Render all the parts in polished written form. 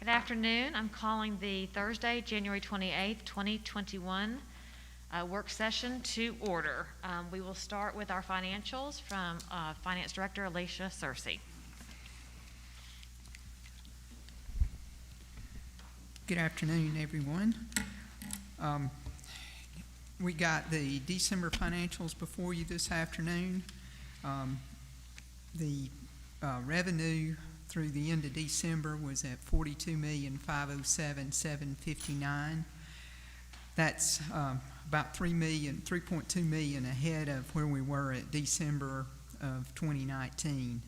Good afternoon. I'm calling the Thursday, January 28th, 2021 work session to order. We will start with our financials from Finance Director Alicia Searcy. Good afternoon, everyone. We got the December financials before you this afternoon. The revenue through the end of December was at $42,507,759. That's about $3.2 million ahead of where we were at December of 2019.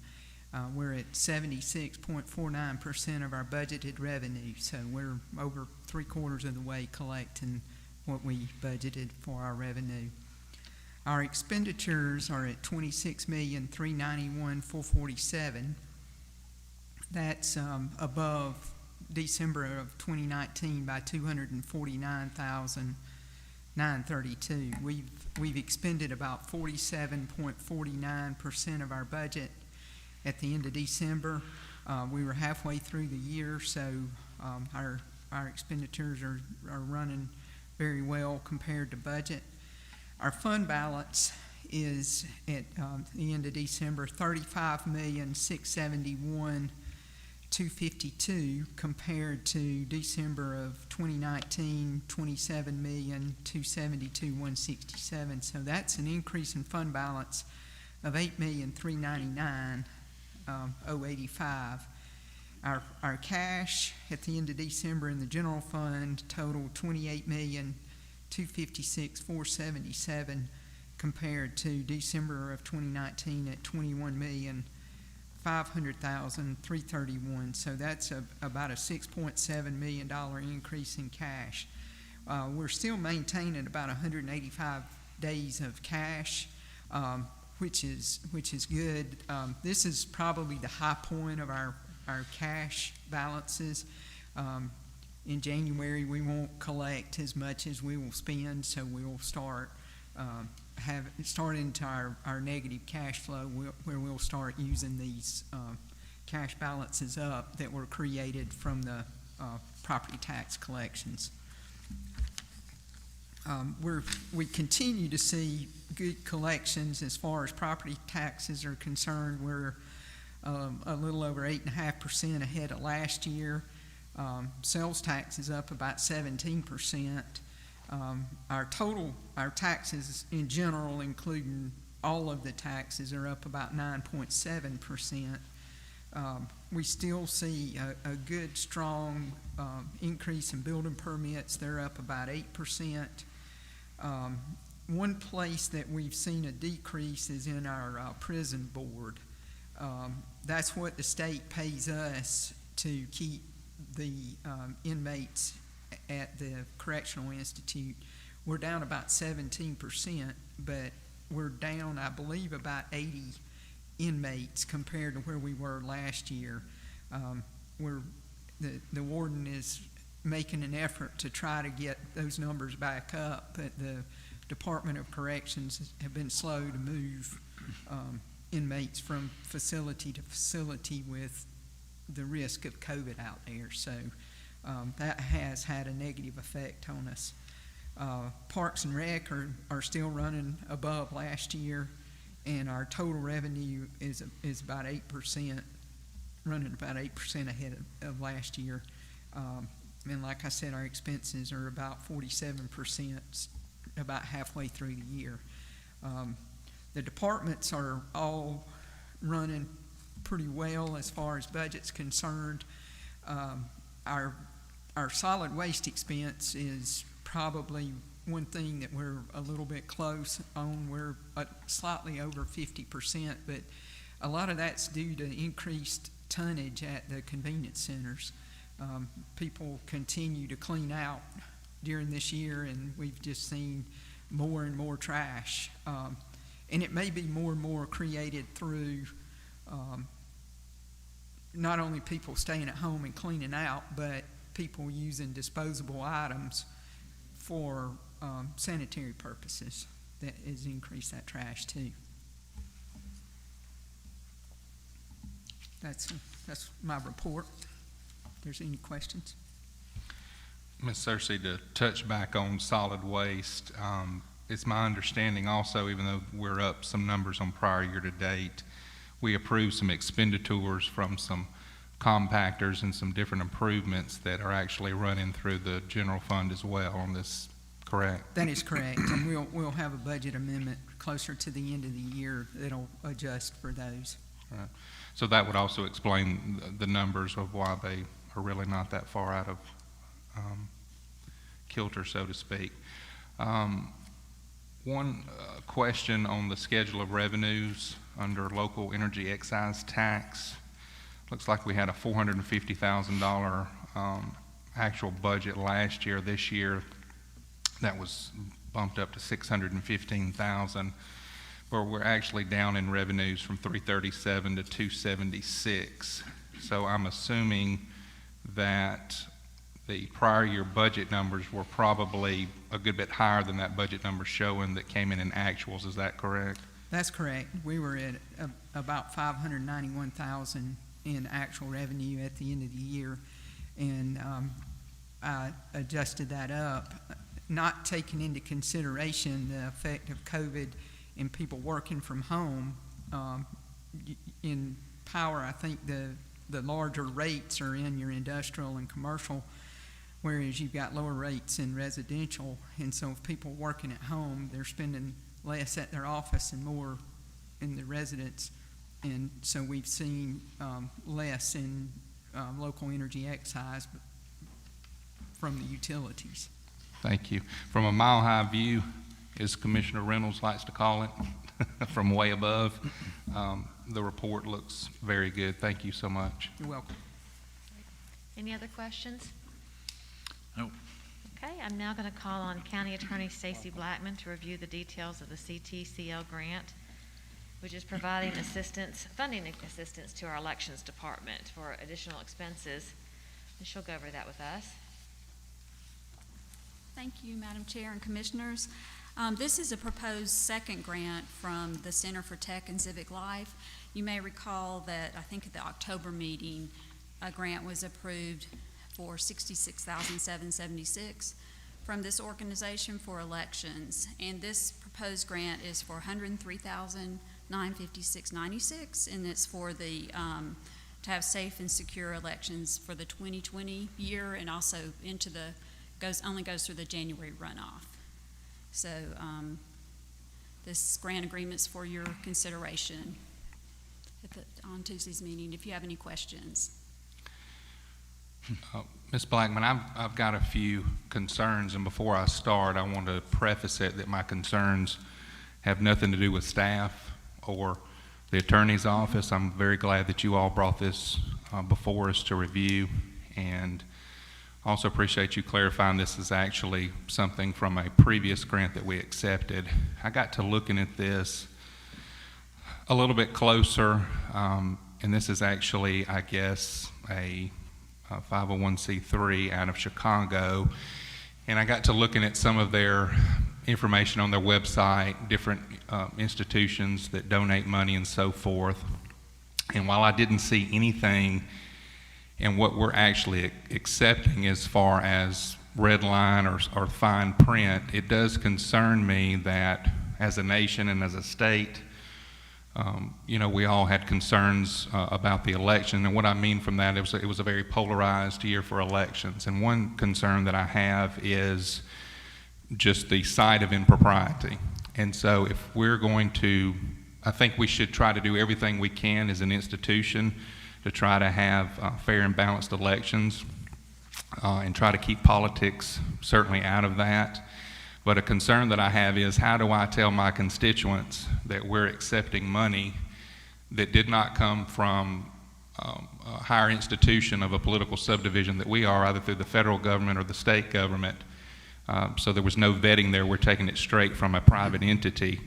We're at 76.49% of our budgeted revenue, so we're over 3/4 of the way collecting what we budgeted for our revenue. Our expenditures are at $26,391,447. That's above December of 2019 by $249,932. We've expended about 47.49% of our budget at the end of December. We were halfway through the year, so our expenditures are running very well compared to budget. Our fund balance is at the end of December $35,671,252 compared to December of 2019 $27,272,167. So that's an increase in fund balance of $8,399,085. Our cash at the end of December in the general fund totaled $28,256,477 compared to December of 2019 at $21,500,331. So that's about a $6.7 million increase in cash. We're still maintaining about 185 days of cash, which is good. This is probably the high point of our cash balances. In January, we won't collect as much as we will spend, so we will start into our negative cash flow where we'll start using these cash balances up that were created from the property tax collections. We continue to see good collections as far as property taxes are concerned. We're a little over 8.5% ahead of last year. Sales tax is up about 17%. Our taxes in general, including all of the taxes, are up about 9.7%. We still see a good, strong increase in building permits. They're up about 8%. One place that we've seen a decrease is in our prison board. That's what the state pays us to keep the inmates at the Correctional Institute. We're down about 17%, but we're down, I believe, about 80 inmates compared to where we were last year. The warden is making an effort to try to get those numbers back up, but the Department of Corrections have been slow to move inmates from facility to facility with the risk of COVID out there. So that has had a negative effect on us. Parks and Rec are still running above last year, and our total revenue is about 8%, running about 8% ahead of last year. And like I said, our expenses are about 47%, about halfway through the year. The departments are all running pretty well as far as budget's concerned. Our solid waste expense is probably one thing that we're a little bit close on. We're slightly over 50%, but a lot of that's due to increased tonnage at the convenience centers. People continue to clean out during this year, and we've just seen more and more trash. And it may be more and more created through not only people staying at home and cleaning out, but people using disposable items for sanitary purposes. That has increased that trash too. That's my report. there's any questions. Ms. Cersei, to touch back on solid waste, it's my understanding also, even though we're up some numbers on prior year to date, we approved some expenditures from some compactors and some different improvements that are actually running through the general fund as well on this, correct? That is correct, and we'll have a budget amendment closer to the end of the year that'll adjust for those. Right. So that would also explain the numbers of why they are really not that far out of kilter, so to speak. One question on the schedule of revenues under local energy excise tax. Looks like we had a $450,000 actual budget last year. This year, that was bumped up to $615,000, where we're actually down in revenues from 337 to 276. So I'm assuming that the prior year budget numbers were probably a good bit higher than that budget number showing that came in actuals. Is that correct? That's correct. We were at about $591,000 in actual revenue at the end of the year, and I adjusted that up, not taking into consideration the effect of COVID and people working from home. In power, I think the larger rates are in your industrial and commercial, whereas you've got lower rates in residential. And so if people working at home, they're spending less at their office and more in the residence. And so we've seen less in local energy excise from the utilities. Thank you. From a mile-high view, as Commissioner Reynolds likes to call it, from way above, the report looks very good. Thank you so much. You're welcome. Any other questions? No. Okay, I'm now going to call on County Attorney Stacy Blackman to review the details of the CTCL grant, which is providing assistance, funding assistance to our elections department for additional expenses. And she'll go over that with us. Thank you, Madam Chair and Commissioners. This is a proposed second grant from the Center for Tech and Civic Life. You may recall that I think at the October meeting, a grant was approved for $66,776 from this organization for elections. And this proposed grant is for $103,956.96, and it's for the to have safe and secure elections for the 2020 year, and also into the only goes through the January runoff. So this grant agreement's for your consideration on Tuesday's meeting, if you have any questions. Ms. Blackman, I've got a few concerns, and before I start, I want to preface it that my concerns have nothing to do with staff or the attorney's office. I'm very glad that you all brought this before us to review, and also appreciate you clarifying this is actually something from a previous grant that we accepted. I got to looking at this a little bit closer, and this is actually, I guess, a 501c3 out of Chicago, and I got to looking at some of their information on their website, different institutions that donate money and so forth. And while I didn't see anything in what we're actually accepting as far as red line or fine print, it does concern me that as a nation and as a state, we all had concerns about the election. And what I mean from that, it was a very polarized year for elections. And one concern that I have is just the site of impropriety. And so if we're going to, I think we should try to do everything we can as an institution to try to have fair and balanced elections and try to keep politics certainly out of that. But a concern that I have is, how do I tell my constituents that we're accepting money that did not come from a higher institution of a political subdivision that we are, either through the federal government or the state government? So there was no vetting there. We're taking it straight from a private entity.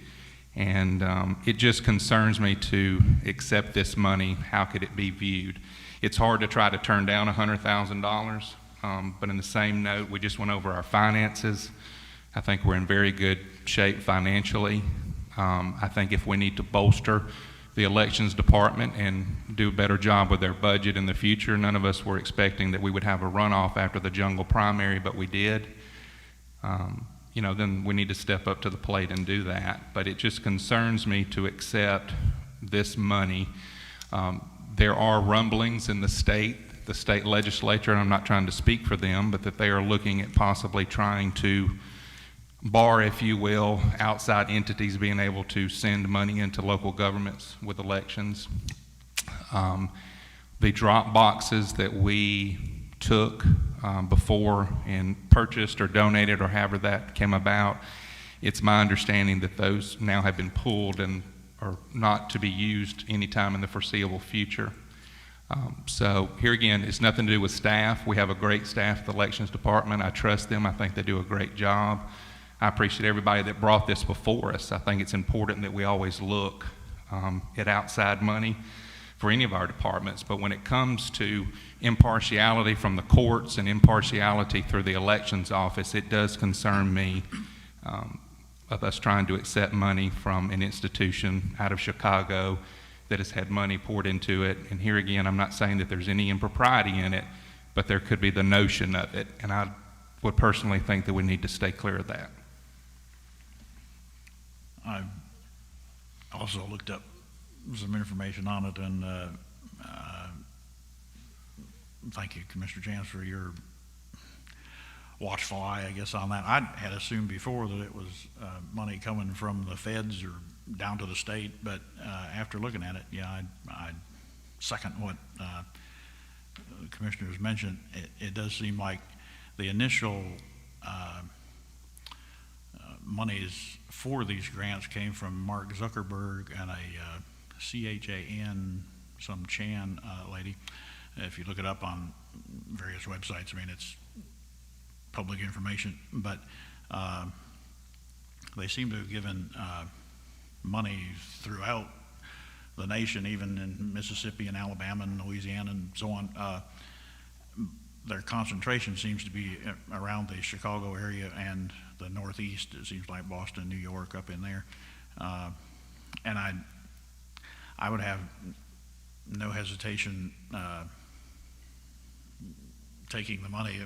And it just concerns me to accept this money. How could it be viewed? It's hard to try to turn down $100,000, but in the same note, we just went over our finances. I think we're in very good shape financially. I think if we need to bolster the elections department and do a better job with their budget in the future. None of us were expecting that we would have a runoff after the jungle primary, but we did. You know, then we need to step up to the plate and do that. But it just concerns me to accept this money. There are rumblings in the state legislature, and I'm not trying to speak for them, but that they are looking at possibly trying to bar, if you will, outside entities being able to send money into local governments with elections. The drop boxes that we took before and purchased or donated or however that came about, it's my understanding that those now have been pulled and are not to be used anytime in the foreseeable future. So here again, it's nothing to do with staff. We have a great staff at the elections department. I trust them. I think they do a great job. I appreciate everybody that brought this before us. I think it's important that we always look at outside money for any of our departments, but when it comes to impartiality from the courts and impartiality through the elections office, it does concern me of us trying to accept money from an institution out of Chicago that has had money poured into it. And here again, I'm not saying that there's any impropriety in it, but there could be the notion of it, and I would personally think that we need to stay clear of that. I also looked up some information on it, and thank you, Commissioner Chance, for your watchful eye, I guess, on that. I had assumed before that it was money coming from the feds or down to the state, but after looking at it, yeah, I second what the commissioners mentioned. It does seem like the initial monies for these grants came from Mark Zuckerberg and a CHAN, some Chan lady. If you look it up on various websites, I mean, it's public information, but they seem to have given money throughout the nation, even in Mississippi and Alabama and Louisiana and so on. Their concentration seems to be around the Chicago area and the Northeast. It seems like Boston, New York, up in there. And I would have no hesitation taking the money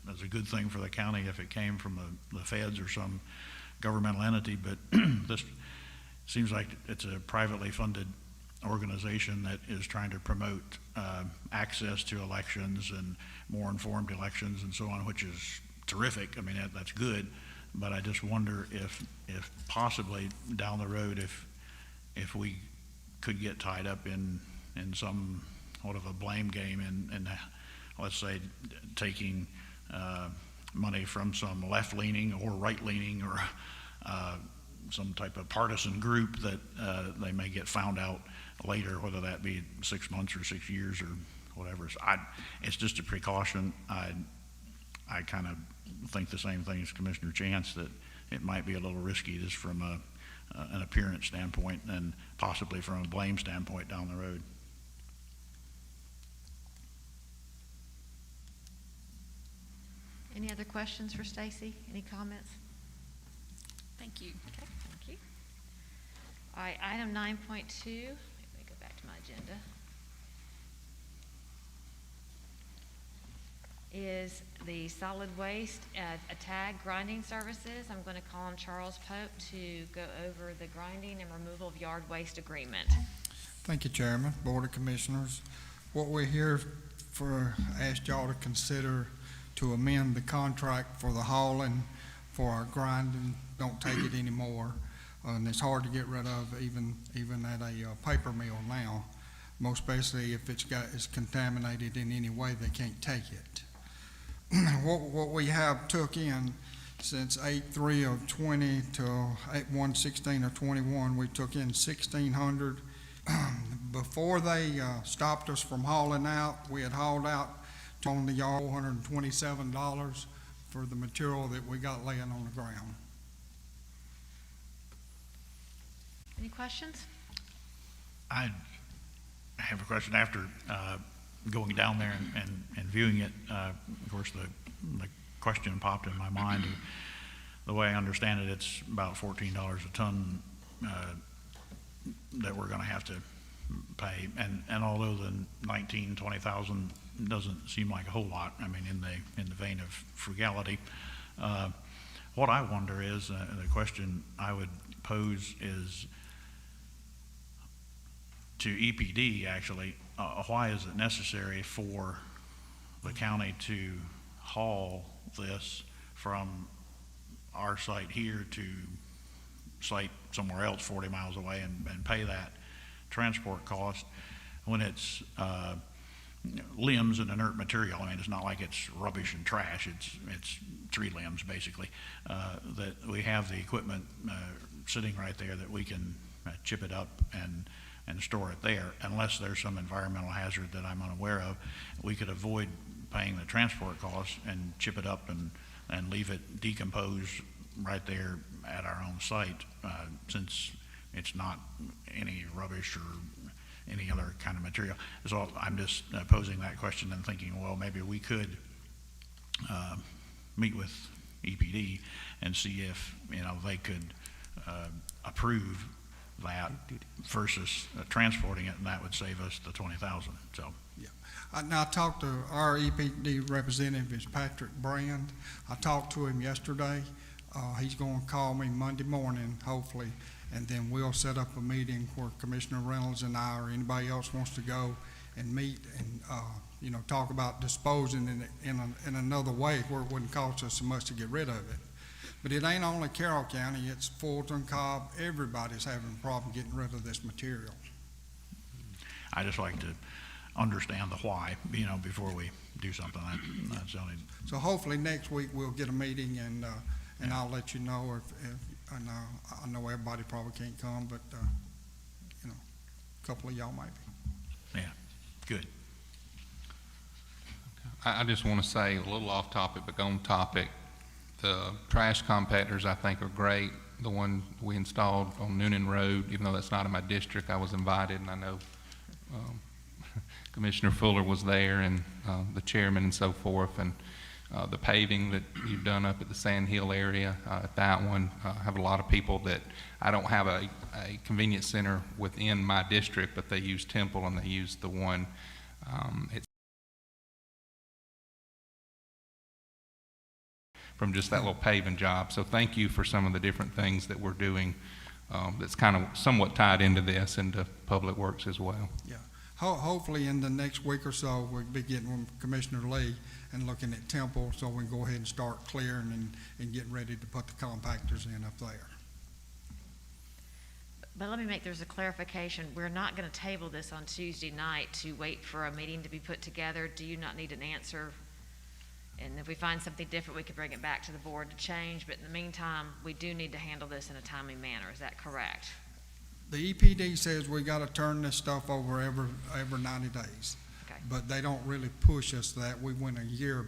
as a good thing for the county if it came from the feds or some governmental entity, but this seems like it's a privately funded organization that is trying to promote access to elections and more informed elections and so on, which is terrific. I mean, that's good, but I just wonder if possibly down the road, if we could get tied up in some sort of a blame game and let's say taking money from some left-leaning or right-leaning or some type of partisan group that they may get found out later, whether that be 6 months or 6 years or whatever. So it's just a precaution. I kind of think the same thing as Commissioner Chance, that it might be a little risky just from an appearance standpoint and possibly from a blame standpoint down the road. Any other questions for Stacy? Any comments? Thank you. Okay, thank you. All right, item 9.2. Let me go back to my agenda. Is the solid waste tag grinding services. I'm going to call on Charles Pope to go over the grinding and removal of yard waste agreement. Thank you, Chairman, Board of Commissioners. What we're here for, asked y'all to consider to amend the contract for the hauling for our grinding. Don't take it anymore, and it's hard to get rid of even at a paper mill now. Most especially if it's contaminated in any way, they can't take it. What we have took in since 8/3 of 20 till 8/1/16 of 21, we took in 1,600. Before they stopped us from hauling out, we had hauled out on the yard $427 for the material that we got laying on the ground. Any questions? I have a question after going down there and viewing it. Of course, the question popped in my mind. The way I understand it, it's about $14 a ton that we're gonna have to pay. And although the 19, 20,000 doesn't seem like a whole lot, I mean, in the vein of frugality, what I wonder is, the question I would pose is to EPD, actually, why is it necessary for the county to haul this from our site here to site somewhere else 40 miles away and pay that transport cost when it's limbs and inert material? I mean, it's not like it's rubbish and trash. It's tree limbs, basically, that we have the equipment sitting right there that we can chip it up and store it there. Unless there's some environmental hazard that I'm unaware of, we could avoid paying the transport costs and chip it up and leave it decompose right there at our own site, since it's not any rubbish or any other kind of material. So I'm just posing that question and thinking, well, maybe we could meet with EPD and see if, you know, they could approve that versus transporting it, and that would save us the 20,000. So. Yeah. Now, I talked to our EPD representative, is Patrick Brand. I talked to him yesterday. He's going to call me Monday morning, hopefully, and then we'll set up a meeting where Commissioner Reynolds and I or anybody else wants to go and meet and, you know, talk about disposing in another way where it wouldn't cost us so much to get rid of it. But it ain't only Carroll County, it's Fulton, Cobb, everybody's having a problem getting rid of this material. I just like to understand the why, you know, before we do something. That's the only. So hopefully next week we'll get a meeting and I'll let you know if I know everybody probably can't come, but, you know, a couple of y'all might be. Yeah, good. I just want to say, a little off topic, but on topic, the trash compactors I think are great. The one we installed on Noonan Road, even though that's not in my district, I was invited, and I know Commissioner Fuller was there, and the chairman and so forth, and the paving that you've done up at the Sand Hill area, that one, I have a lot of people that, I don't have a convenience center within my district, but they use Temple and they use the one it's from just that little paving job. So thank you for some of the different things that we're doing that's kind of somewhat tied into this, into Public Works as well. Yeah. Hopefully in the next week or so, we'll be getting with Commissioner Lee and looking at Temple so we can go ahead and start clearing and getting ready to put the compactors in up there. But let me make, there's a clarification. We're not going to table this on Tuesday night to wait for a meeting to be put together. Do you not need an answer? And if we find something different, we could bring it back to the board to change. But in the meantime, we do need to handle this in a timely manner. Is that correct? The EPD says we got to turn this stuff over every 90 days. Okay. But they don't really push us that. We went a year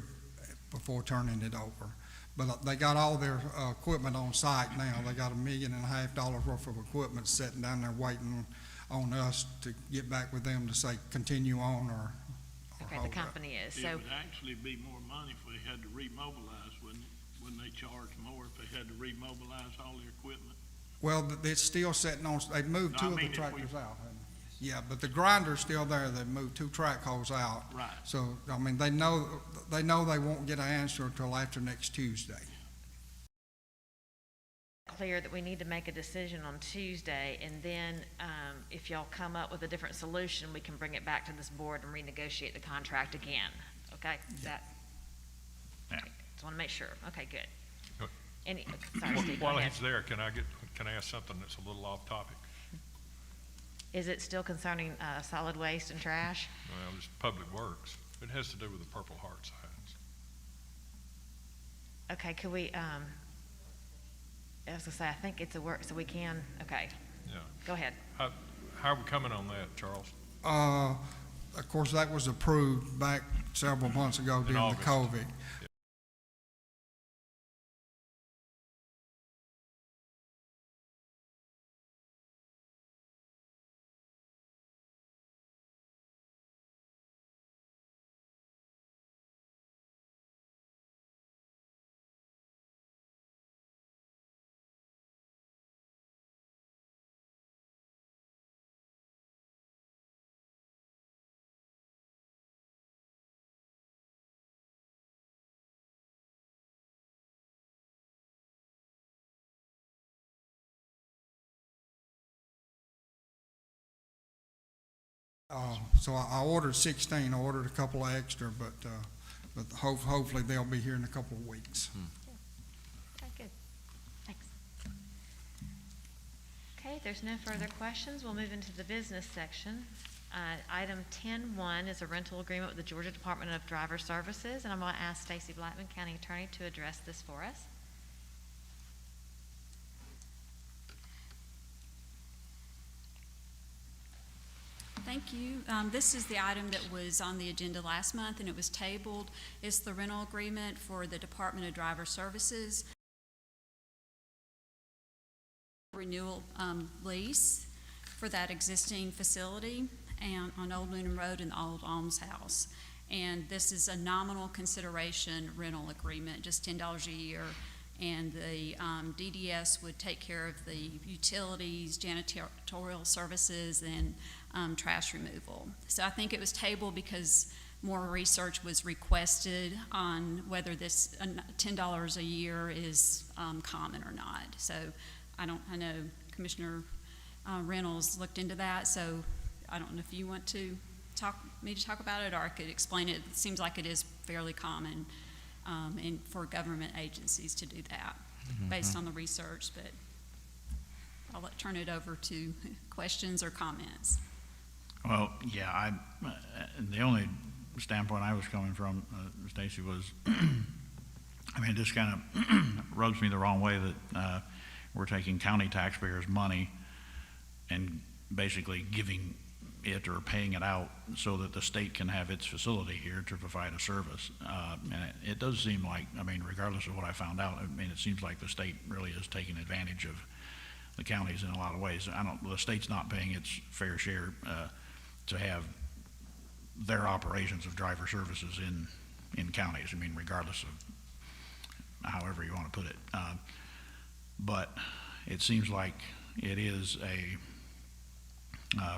before turning it over. But they got all their equipment on site now. They got $1.5 million worth of equipment sitting down there waiting on us to get back with them to say continue on or Okay, hold the up. company is. It So, would actually be more money if they had to remobilize, wouldn't it? Wouldn't they charge more if they had to remobilize all their equipment? Well, it's still sitting on, they moved No, two I of the mean, if we- tractors out. haven't they? Yeah, but the grinder's still there. They moved 2 track holes out. Right. So, I mean, they know they won't get an answer until after next Tuesday. clear that we need to make a decision on Tuesday, and then if y'all come up with a different solution, we can bring it back to this board and renegotiate the contract again. Okay? Is that? Yeah. Okay, just want to make sure. Okay, good. Good. Any, sorry, Steve, go While ahead. he's there, can I ask something that's a little off topic? Is it still concerning solid waste and trash? Well, it's Public Works. It has to do with the Purple Heart signs. Okay, could we, I was gonna say, I think it's a work, so we can, okay, Yeah. go ahead. How are we coming on that, Charles? Of course, that was approved back several months ago during the August. COVID. So I ordered 16, I ordered a couple of extra, but hopefully they'll be here in a couple of weeks. Okay, good. Thanks. Okay, if there's no further questions, we'll move into the business section. Item 10.1 is a rental agreement with the Georgia Department of Driver Services, and I'm going to ask Stacy Blackman, County Attorney, to address this for us. Thank you. This is the item that was on the agenda last month, and it was tabled. It's the rental agreement for the Department of Driver Services renewal lease for that existing facility and on Old Noonan Road in the Old Alms House. And this is a nominal consideration rental agreement, just $10 a year. And the DDS would take care of the utilities, janitorial services, and trash removal. So I think it was tabled because more research was requested on whether this $10 a year is common or not. So I know Commissioner Reynolds looked into that, so I don't know if you want to talk about it, or I could explain it. It seems like it is fairly common and for government agencies to do that based on the research, but I'll turn it over to questions or comments. Well, yeah, the only standpoint I was coming from, Stacy, was, I mean, it just kind of rubs me the wrong way that we're taking county taxpayers' money and basically giving it or paying it out so that the state can have its facility here to provide a service. And it does seem like, I mean, regardless of what I found out, I mean, it seems like the state really is taking advantage of the counties in a lot of ways. The state's not paying its fair share to have their operations of driver services in counties. I mean, regardless of however you want to put it. But it seems like it is a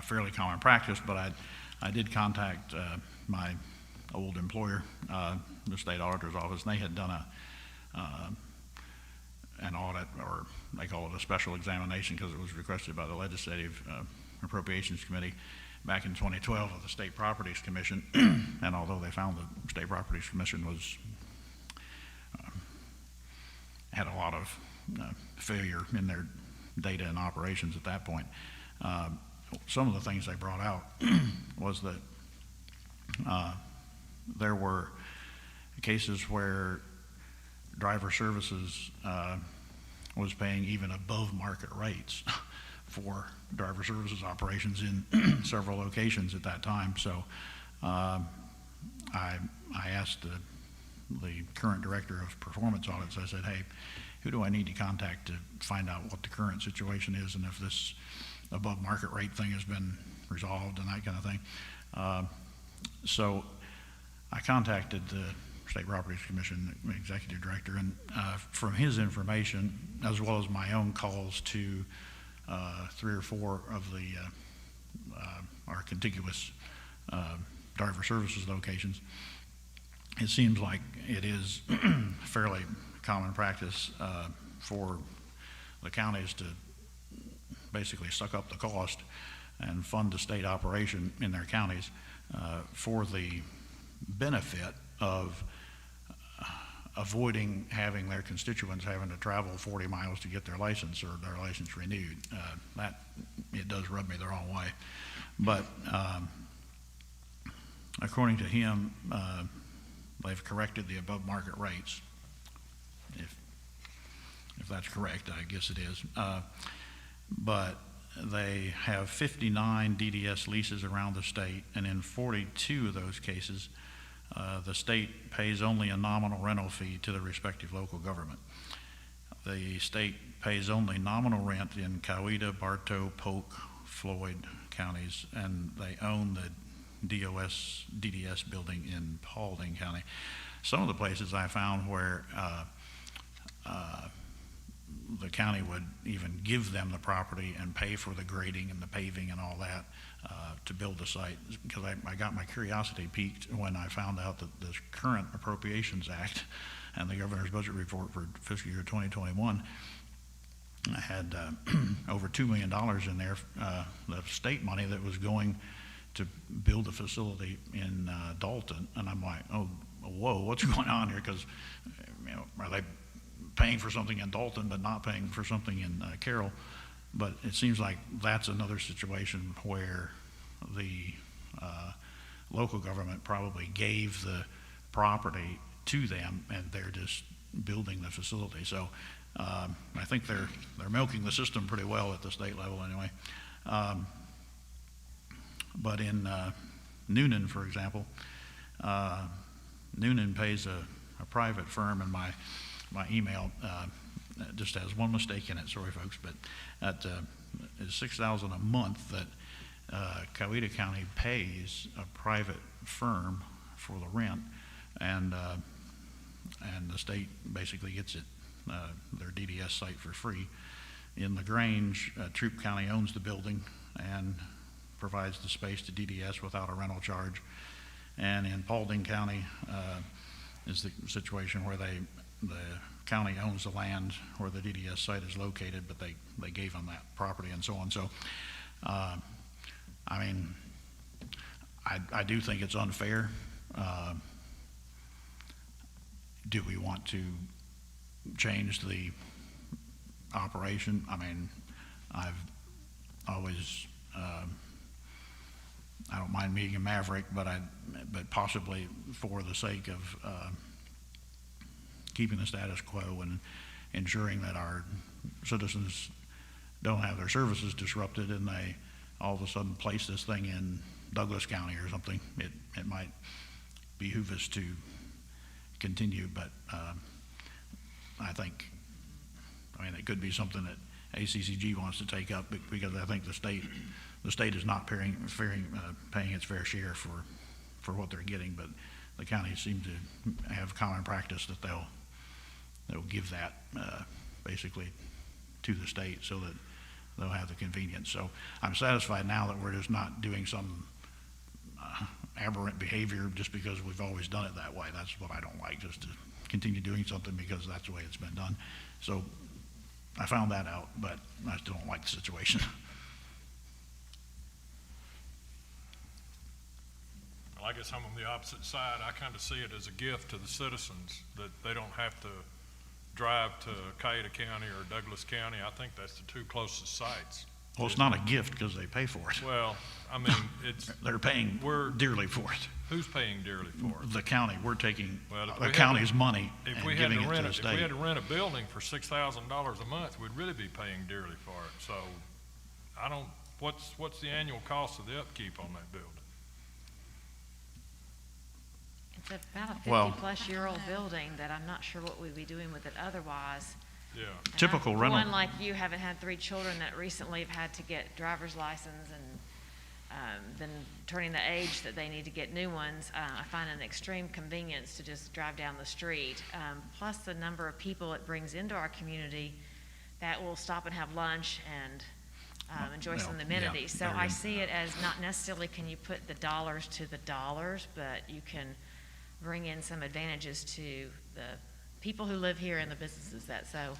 fairly common practice, but I did contact my old employer, the state auditor's office, and they had done an audit, or they call it a special examination because it was requested by the Legislative Appropriations Committee back in 2012 of the State Properties Commission. And although they found the State Properties Commission was had a lot of failure in their data and operations at that point, some of the things they brought out was that there were cases where driver services was paying even above market rates for driver services operations in several locations at that time. So I asked the current director of performance audits, I said, hey, who do I need to contact to find out what the current situation is and if this above market rate thing has been resolved and that kind of thing. So I contacted the State Properties Commission executive director, and from his information, as well as my own calls to 3 or 4 of the our contiguous driver services locations, it seems like it is fairly common practice for the counties to basically suck up the cost and fund the state operation in their counties for the benefit of avoiding having their constituents having to travel 40 miles to get their license or their license renewed. That, it does rub me the wrong way. But according to him, they've corrected the above market rates. If that's correct, I guess it is. But they have 59 DDS leases around the state, and in 42 of those cases, the state pays only a nominal rental fee to the respective local government. The state pays only nominal rent in Coweta, Bartow, Polk, Floyd counties, and they own the DDS building in Paulding County. Some of the places I found where the county would even give them the property and pay for the grading and the paving and all that to build the site, because I got my curiosity piqued when I found out that the current Appropriations Act and the governor's budget report for fiscal year 2021 had over $2 million in there, the state money that was going to build a facility in Dalton, and I'm like, oh, whoa, what's going on here? Because, you know, are they paying for something in Dalton but not paying for something in Carroll? But it seems like that's another situation where the local government probably gave the property to them, and they're just building the facility. So I think they're milking the system pretty well at the state level anyway. But in Noonan, for example, Noonan pays a private firm, and my email just has one mistake in it. Sorry, folks, but that is $6,000 a month that Coweta County pays a private firm for the rent, and the state basically gets it, their DDS site, for free. In LaGrange, Troup County owns the building and provides the space to DDS without a rental charge. And in Paulding County is the situation where the county owns the land where the DDS site is located, but they gave them that property and so on. So, I mean, I do think it's unfair. Do we want to change the operation? I mean, I've always, I don't mind being a maverick, but possibly for the sake of keeping the status quo and ensuring that our citizens don't have their services disrupted, and they all of a sudden place this thing in Douglas County or something, it might behoove us to continue. But I think, I mean, it could be something that ACCG wants to take up, because I think the state is not paying its fair share for what they're getting, but the counties seem to have common practice that they'll give that basically to the state so that they'll have the convenience. So I'm satisfied now that we're just not doing some aberrant behavior just because we've always done it that way. That's what I don't like, just to continue doing something because that's the way it's been done. So I found that out, but I still don't like the situation. Well, I guess I'm on the opposite side. I kind of see it as a gift to the citizens that they don't have to drive to Coweta County or Douglas County. I think that's the two closest sites. Well, it's not a gift because they pay for it. Well, I mean, it's, They're paying dearly for it. who's paying dearly for it? The county, we're taking Well, if we the had county's money If and we had giving to it to rent the it, if we state. had to rent a building for $6,000 a month, we'd really be paying dearly for it. So I don't, what's the annual cost of the upkeep on that building? It's about a Well- 50-plus-year-old building that I'm not sure what we'd be doing with it otherwise. Yeah. And Typical rental. One like you, haven't had 3 children that recently have had to get driver's license and then turning the age that they need to get new ones. I find an extreme convenience to just drive down the street. Plus the number of people it brings into our community that will stop and have lunch and enjoy some Well, amenities. yeah, So there I you- see it as not necessarily can you put the dollars to the dollars, but you can bring in some advantages to the people who live here and the businesses that so.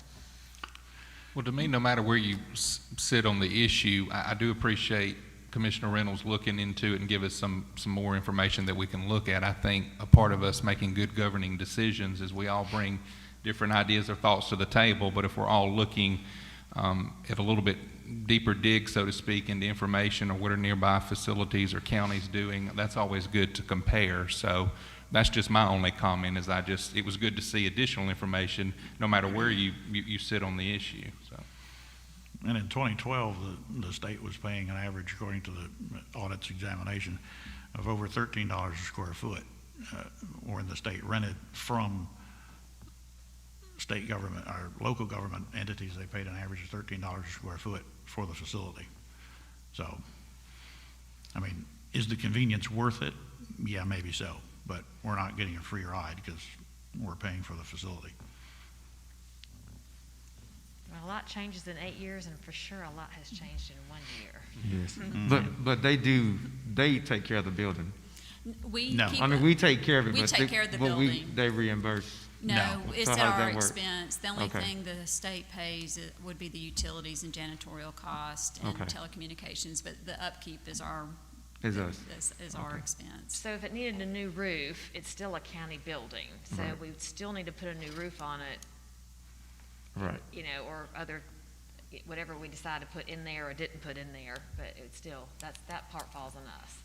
Well, to me, no matter where you sit on the issue, I do appreciate Commissioner Reynolds looking into it and give us some more information that we can look at. I think a part of us making good governing decisions is we all bring different ideas or thoughts to the table, but if we're all looking at a little bit deeper dig, so to speak, into information or what are nearby facilities or counties doing, that's always good to compare. So that's just my only comment, is it was good to see additional information no matter where you sit on the issue. So. And in 2012, the state was paying an average, according to the audit's examination, of over $13 a square foot, when the state rented from state government or local government entities. They paid an average of $13 a square foot for the facility. So, I mean, is the convenience worth it? Yeah, maybe so, but we're not getting a free ride because we're paying for the facility. Well, a lot changes in 8 years, and for sure a lot has changed in 1 year. Yes, but they take care of the building. We No. keep I mean, we take care of it, We but take care of the building. they reimburse. No, No. it's So at how does our that work? expense. The only Okay. thing the state pays would be the utilities and janitorial cost and Okay. telecommunications, but the upkeep is our Is us. Is our Okay. expense. So if it needed a new roof, it's still a county building, so Right. we would still need to put a new roof on it, Right. you know, or other, whatever we decide to put in there or didn't put in there, but it's still, that part falls on us.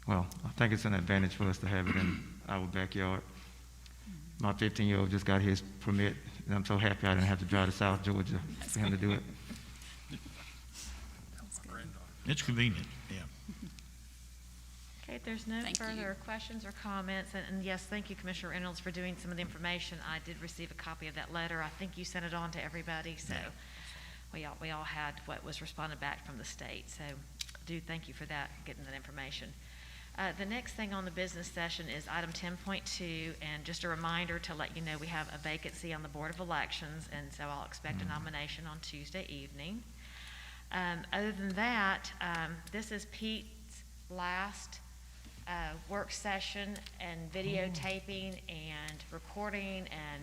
Well, I think it's an advantage for us to have it in our backyard. My 15-year-old just got his permit, and I'm so happy I didn't have to drive to South Georgia for him to do it. That's good. It's convenient, yeah. Okay, if there's no Thank you. further questions or comments, and yes, thank you, Commissioner Reynolds, for doing some of the information. I did receive a copy of that letter. I think you sent it on to everybody, so we all had what was responded back from the state. So do thank you for that, getting that information. The next thing on the business session is item 10.2, and just a reminder to let you know we have a vacancy on the Board of Elections, and so I'll expect a nomination on Tuesday evening. Other than that, this is Pete's last work session and videotaping and recording and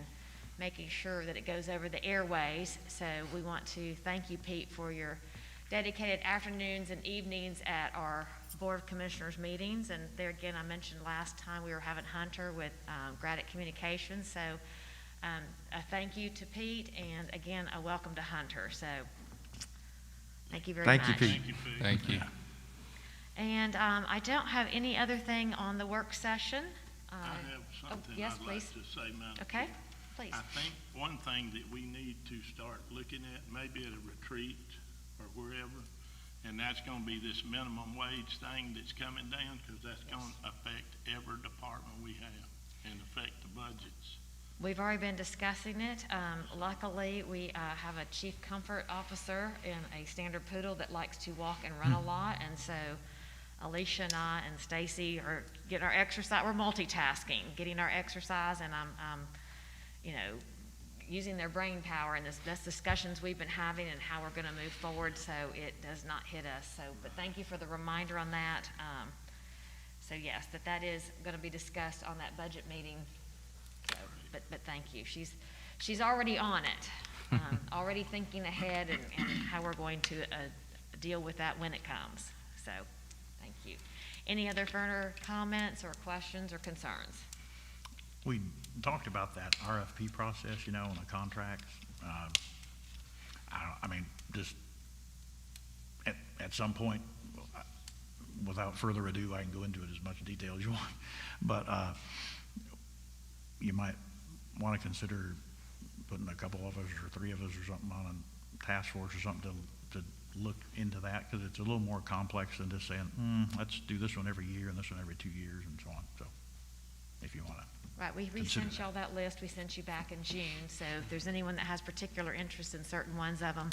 making sure that it goes over the airways. So we want to thank you, Pete, for your dedicated afternoons and evenings at our Board of Commissioners meetings. And there again, I mentioned last time we were having Hunter with Graddick Communications. So a thank you to Pete, and again, a welcome to Hunter. So thank you very much. Thank you, Pete. Thank you, Pete. Thank you. And I don't have any other thing on the work session. I have something yes, I'd like please. to say, Madam Okay, Chair. please. I think one thing that we need to start looking at, maybe at a retreat or wherever, and that's gonna be this minimum wage thing that's coming down, because that's gonna affect every department we have and affect the budgets. We've already been discussing it. Luckily, we have a chief comfort officer in a standard poodle that likes to walk and run a lot, and so Alicia and I and Stacy are getting our exercise. We're multitasking, getting our exercise, and I'm you know, using their brain power, and that's discussions we've been having and how we're going to move forward, so it does not hit us. So, but thank you for the reminder on that. So yes, that is going to be discussed on that budget meeting. So, but thank you. She's already on it, already thinking ahead and how we're going to deal with that when it comes. So, thank you. Any other further comments or questions or concerns? We talked about that RFP process, you know, on the contracts. I mean, just at some point, without further ado, I can go into it as much detail as you want. But you might want to consider putting a couple of us or three of us or something on a task force or something to look into that, because it's a little more complex than just saying, let's do this one every year and this one every 2 years and so on. So if you want to. Right, we Consider sent y'all that list, we sent you back in June, so if there's anyone that has particular interest in certain ones of them,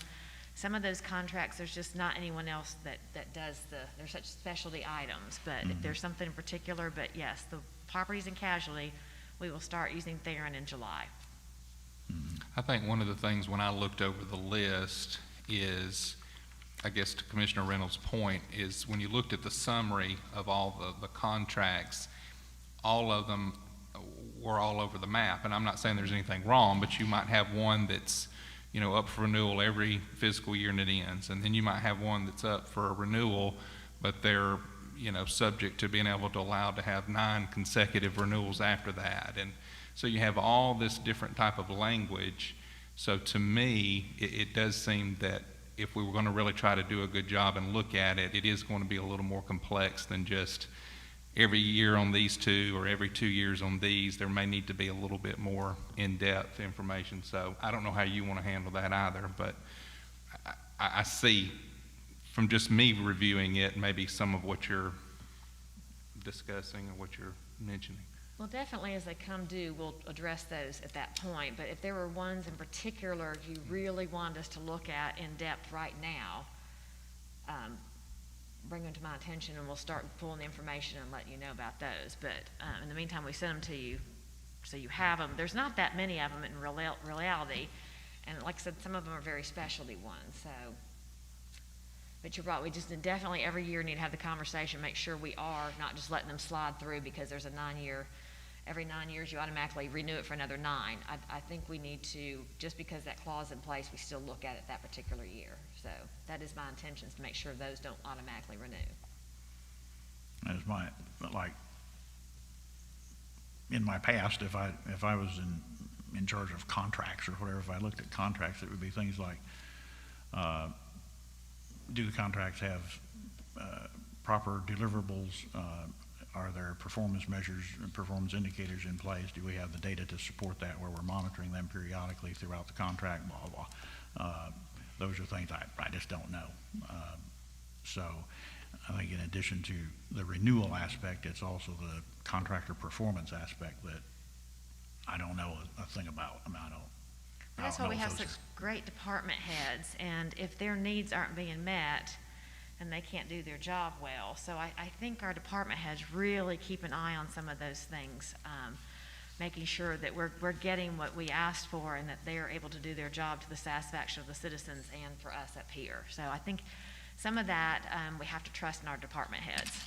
some of those contracts, there's just not anyone else that does they're such specialty items, but if there's something in particular, but yes, the properties and casualty, we will start using Theron in July. I think one of the things when I looked over the list is, I guess to Commissioner Reynolds' point, is when you looked at the summary of all the contracts, all of them were all over the map. And I'm not saying there's anything wrong, but you might have one that's, you know, up for renewal every fiscal year and it ends. And then you might have one that's up for a renewal, but they're, you know, subject to being able to allow to have 9 consecutive renewals after that. And so you have all this different type of language. So to me, it does seem that if we were going to really try to do a good job and look at it, it is going to be a little more complex than just every year on these 2 or every 2 years on these. There may need to be a little bit more in-depth information. So I don't know how you want to handle that either, but I see from just me reviewing it, maybe some of what you're discussing or what you're mentioning. Well, definitely as they come due, we'll address those at that point, but if there were ones in particular you really want us to look at in depth right now, bring them to my attention and we'll start pulling the information and let you know about those. But in the meantime, we send them to you so you have them. There's not that many of them in reality, and like I said, some of them are very specialty ones. So, but you're right, we just definitely every year need to have the conversation, make sure we are not just letting them slide through because there's a 9-year, every 9 years you automatically renew it for another 9. I think we need to, just because that clause in place, we still look at it that particular year. So that is my intention, is to make sure those don't automatically renew. as my, like, in my past, if I was in charge of contracts or whatever, if I looked at contracts, it would be things like, do the contracts have proper deliverables? Are there performance measures and performance indicators in place? Do we have the data to support that, where we're monitoring them periodically throughout the contract, blah, blah, blah. Those are things I just don't know. So I think in addition to the renewal aspect, it's also the contractor performance aspect that I don't know a thing about. I mean, I don't That's why know we if have those such great department heads, and if their needs aren't being met, then they can't do their job well. So I think our department heads really keep an eye on some of those things, making sure that we're getting what we asked for and that they are able to do their job to the satisfaction of the citizens and for us up here. So I think some of that we have to trust in our department heads.